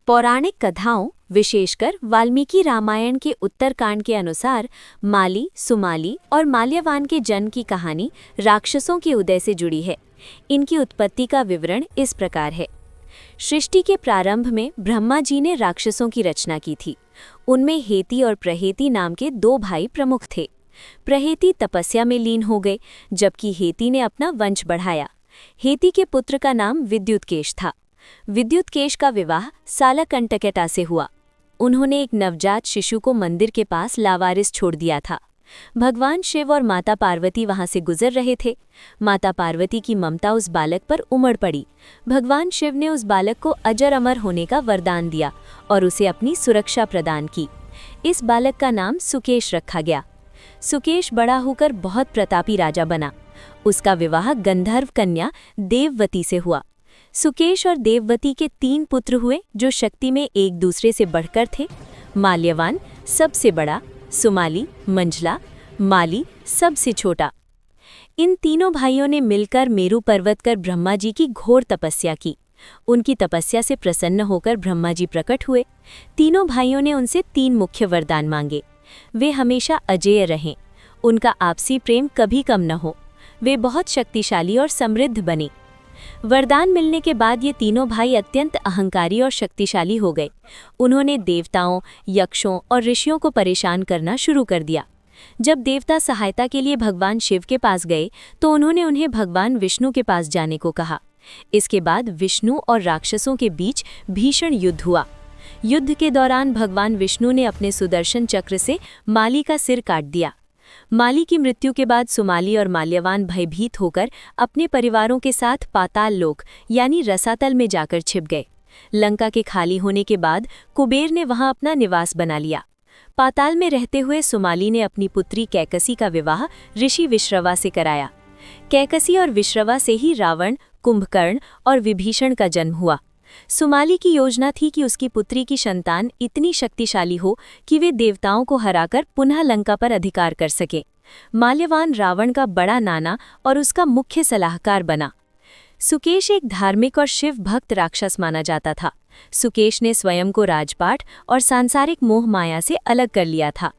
पौराणिक कथाओं, विशेषकर वाल्मीकि रामायण के उत्तरकांड के अनुसार माली, सुमाली और माल्यवान के जन्म की कहानी राक्षसों के उदय से जुड़ी है। इनकी उत्पत्ति का विवरण इस प्रकार है। सृष्टि के प्रारंभ में ब्रह्मा जी ने राक्षसों की रचना की थी। उनमें हेती और प्रहेती नाम के दो भाई प्रमुख थे। प्रहेती तपस्या में लीन हो गए, जबकि हेती ने अपना वंश बढ़ाया। हेती के पुत्र का नाम विद्युत्केश था। विद्युत्केश का विवाह सालकंटकटा से हुआ। उन्होंने एक नवजात शिशु को मंदिर के पास लावारिस छोड़ दिया था। भगवान शिव और माता पार्वती वहां से गुजर रहे थे। माता पार्वती की ममता उस बालक पर उमड़ पड़ी। भगवान शिव ने उस बालक को अजर अमर होने का वरदान दिया और उसे अपनी सुरक्षा प्रदान की। इस बालक का नाम सुकेश रखा गया। सुकेश बड़ा होकर बहुत प्रतापी राजा बना। उसका विवाह गंधर्व कन्या देववती से हुआ। सुकेश और देववती के 3 पुत्र हुए, जो शक्ति में एक दूसरे से बढ़कर थे। माल्यवान सबसे बड़ा, सुमाली, मंझला, माली सबसे छोटा। इन तीनों भाइयों ने मिलकर मेरु पर्वत कर ब्रह्मा जी की घोर तपस्या की। उनकी तपस्या से प्रसन्न होकर ब्रह्मा जी प्रकट हुए। तीनों भाइयों ने उनसे 3 मुख्य वरदान मांगे। वे हमेशा अजेय रहें, उनका आपसी प्रेम कभी कम न हो, वे बहुत शक्तिशाली और समृद्ध बने। वरदान मिलने के बाद ये तीनों भाई अत्यंत अहंकारी और शक्तिशाली हो गए। उन्होंने देवताओं, यक्षों और ऋषियों को परेशान करना शुरू कर दिया। जब देवता सहायता के लिए भगवान शिव के पास गए तो उन्होंने उन्हें भगवान विष्णु के पास जाने को कहा। इसके बाद विष्णु और राक्षसों के बीच भीषण युद्ध हुआ। युद्ध के दौरान भगवान विष्णु ने अपने सुदर्शन चक्र से माली का सिर काट दिया। माली की मृत्यु के बाद सुमाली और माल्यवान भयभीत होकर अपने परिवारों के साथ पाताल लोक यानी रसातल में जाकर छिप गए। लंका के खाली होने के बाद कुबेर ने वहां अपना निवास बना लिया। पाताल में रहते हुए सुमाली ने अपनी पुत्री कैकसी का विवाह ऋषि विश्रवा से कराया। कैकसी और विश्रवा से ही रावण, कुंभकर्ण और विभीषण का जन्म हुआ। सुमाली की योजना थी कि उसकी पुत्री की संतान इतनी शक्तिशाली हो कि वे देवताओं को हराकर पुनः लंका पर अधिकार कर सके। माल्यवान रावण का बड़ा नाना और उसका मुख्य सलाहकार बना। सुकेश एक धार्मिक और शिव भक्त राक्षस माना जाता था। सुकेश ने स्वयं को राजपाट और सांसारिक मोह माया से अलग कर लिया था।